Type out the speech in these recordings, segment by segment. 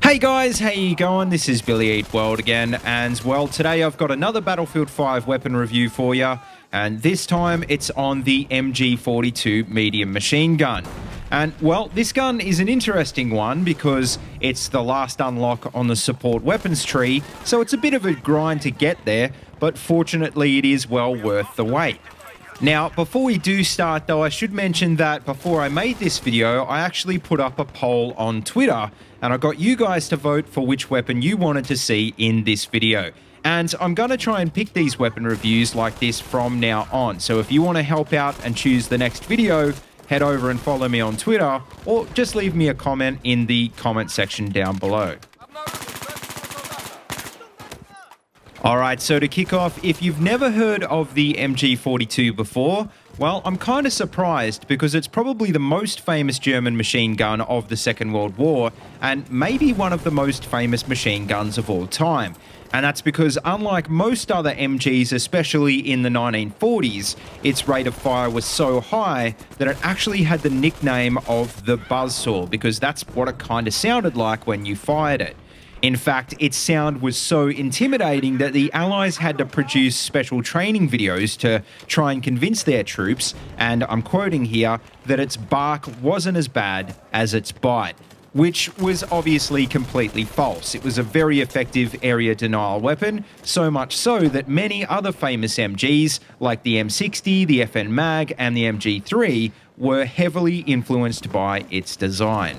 Hey guys, how you going? This is BillyEatWorld again, and well, today I've got another Battlefield 5 weapon review for you, and this time it's on the MG42 medium machine gun. And well, this gun is an interesting one because it's the last unlock on the support weapons tree, so it's a bit of a grind to get there, but fortunately it is well worth the wait. Now, before we do start though, I should mention that before I made this video, I actually put up a poll on Twitter, and I got you guys to vote for which weapon you wanted to see in this video. And I'm going to try and pick these weapon reviews like this from now on. So if you want to help out and choose the next video, head over and follow me on Twitter, or just leave me a comment in the comment section down below. Alright, so to kick off, if you've never heard of the MG42 before, well, I'm kind of surprised because it's probably the most famous German machine gun of the Second World War and maybe one of the most famous machine guns of all time. And that's because unlike most other MGs, especially in the 1940s, its rate of fire was so high that it actually had the nickname of the buzzsaw because that's what it kind of sounded like when you fired it. In fact, its sound was so intimidating that the Allies had to produce special training videos to try and convince their troops, and I'm quoting here, that its bark wasn't as bad as its bite, which was obviously completely false. It was a very effective area denial weapon, so much so that many other famous MGs, like the M60, the FN Mag, and the MG3, were heavily influenced by its design.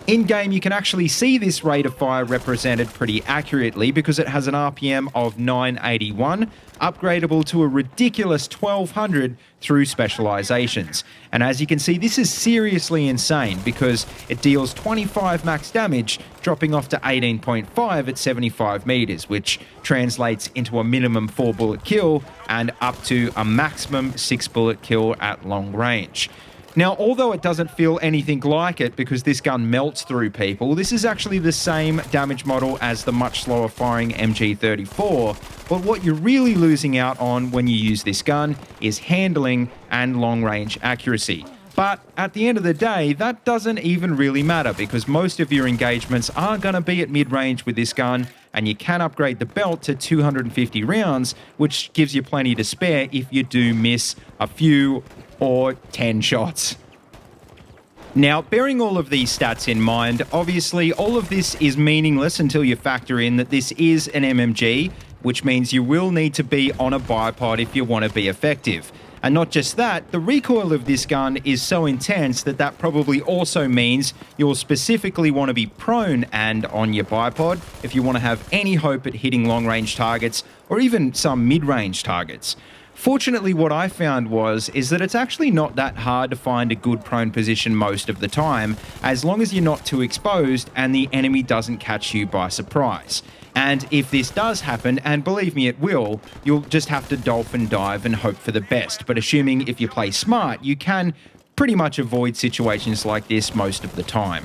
In-game, you can actually see this rate of fire represented pretty accurately because it has an RPM of 981, upgradable to a ridiculous 1200 through specializations. And as you can see, this is seriously insane because it deals 25 max damage, dropping off to 18.5 at 75 meters, which translates into a minimum 4-bullet kill and up to a maximum 6-bullet kill at long range. Now, although it doesn't feel anything like it because this gun melts through people, this is actually the same damage model as the much slower firing MG34, but what you're really losing out on when you use this gun is handling and long-range accuracy. But at the end of the day, that doesn't even really matter because most of your engagements are going to be at mid-range with this gun, and you can upgrade the belt to 250 rounds, which gives you plenty to spare if you do miss a few or 10 shots. Now, bearing all of these stats in mind, obviously all of this is meaningless until you factor in that this is an MMG, which means you will need to be on a bipod if you want to be effective. And not just that, the recoil of this gun is so intense that that probably also means you'll specifically want to be prone and on your bipod if you want to have any hope at hitting long-range targets or even some mid-range targets. Fortunately, what I found is that it's actually not that hard to find a good prone position most of the time, as long as you're not too exposed and the enemy doesn't catch you by surprise. And if this does happen, and believe me it will, you'll just have to dolphin dive and hope for the best. But assuming if you play smart, you can pretty much avoid situations like this most of the time.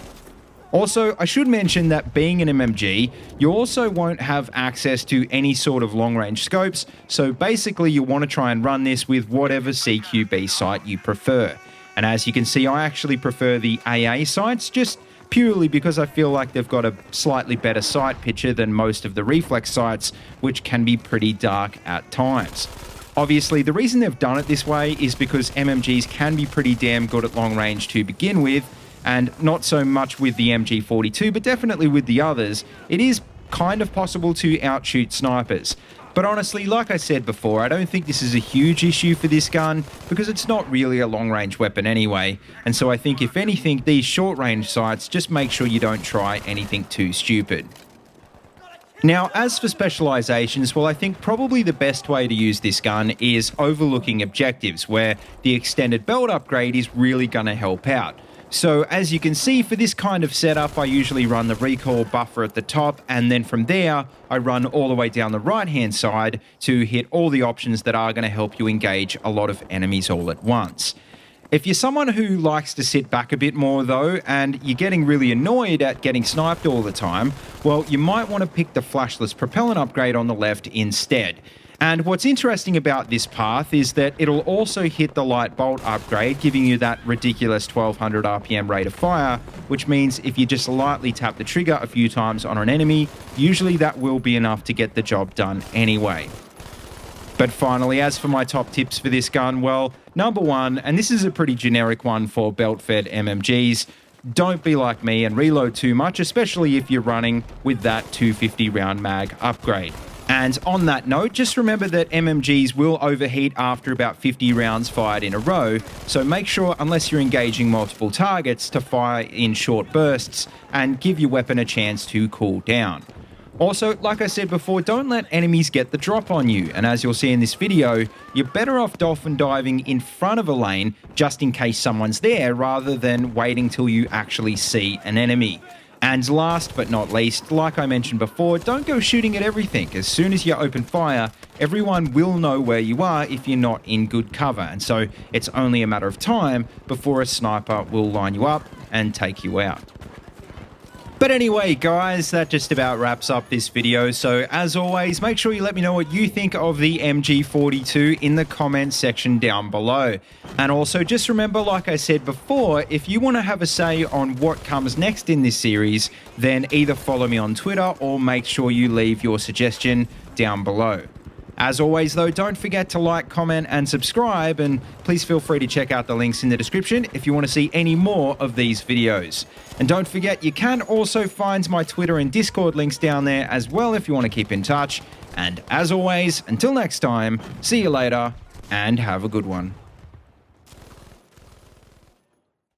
Also, I should mention that being an MMG, you also won't have access to any sort of long-range scopes, so basically you want to try and run this with whatever CQB sight you prefer. And as you can see, I actually prefer the AA sights, just purely because I feel like they've got a slightly better sight picture than most of the reflex sights, which can be pretty dark at times. Obviously, the reason they've done it this way is because MMGs can be pretty damn good at long range to begin with, and not so much with the MG42, but definitely with the others, it is kind of possible to outshoot snipers. But honestly, like I said before, I don't think this is a huge issue for this gun because it's not really a long-range weapon anyway, and so I think if anything, these short-range sights, just make sure you don't try anything too stupid. Now, as for specializations, well, I think probably the best way to use this gun is overlooking objectives, where the extended belt upgrade is really going to help out. So as you can see, for this kind of setup, I usually run the recoil buffer at the top, and then from there, I run all the way down the right-hand side to hit all the options that are going to help you engage a lot of enemies all at once. If you're someone who likes to sit back a bit more though, and you're getting really annoyed at getting sniped all the time, well, you might want to pick the flashless propellant upgrade on the left instead. And what's interesting about this path is that it'll also hit the light bolt upgrade, giving you that ridiculous 1200 RPM rate of fire, which means if you just lightly tap the trigger a few times on an enemy, usually that will be enough to get the job done anyway. But finally, as for my top tips for this gun, well, number one, and this is a pretty generic one for belt-fed MMGs, don't be like me and reload too much, especially if you're running with that 250 round mag upgrade. And on that note, just remember that MMGs will overheat after about 50 rounds fired in a row, so make sure, unless you're engaging multiple targets, to fire in short bursts and give your weapon a chance to cool down. Also, like I said before, don't let enemies get the drop on you, and as you'll see in this video, you're better off dolphin diving in front of a lane just in case someone's there rather than waiting till you actually see an enemy. And last but not least, like I mentioned before, don't go shooting at everything. As soon as you open fire, everyone will know where you are if you're not in good cover, and so it's only a matter of time before a sniper will line you up and take you out. But anyway, guys, that just about wraps up this video. So as always, make sure you let me know what you think of the MG42 in the comments section down below. And also just remember, like I said before, if you want to have a say on what comes next in this series, then either follow me on Twitter or make sure you leave your suggestion down below. As always, though, don't forget to like, comment, and subscribe, and please feel free to check out the links in the description if you want to see any more of these videos. And don't forget, you can also find my Twitter and Discord links down there as well if you want to keep in touch. And as always, until next time, see you later, and have a good one.